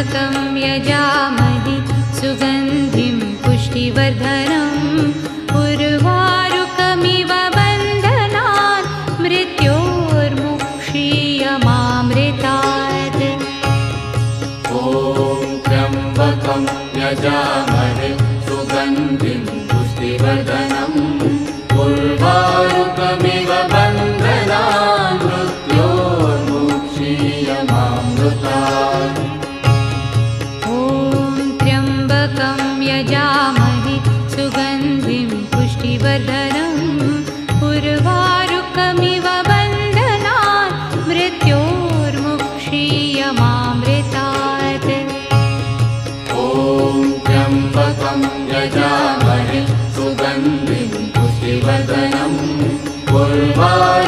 त्र्यम्बकं यजामहे सुगन्धिं पुष्टिवर्धनम् उर्वारुकमिव बन्धनान् मृत्योर्मुक्षीयमामृतात्। ॐ त्र्यम्बकं यजामहे सुगन्धिं पुष्टिवर्धनम् उर्वारुकमिव बन्धनान् मृत्योर्मुक्षीयमामृतात्। ॐ त्र्यम्बकं यजामहे सुगन्धिं पुष्टिवर्धनम् उर्वारुकमिव बन्धनान् मृत्योर्मुक्षीयमामृतात्। ॐ त्र्यम्बकं यजामहे सुगन्धिं पुष्टिवर्धनम् उर्वारुकमिव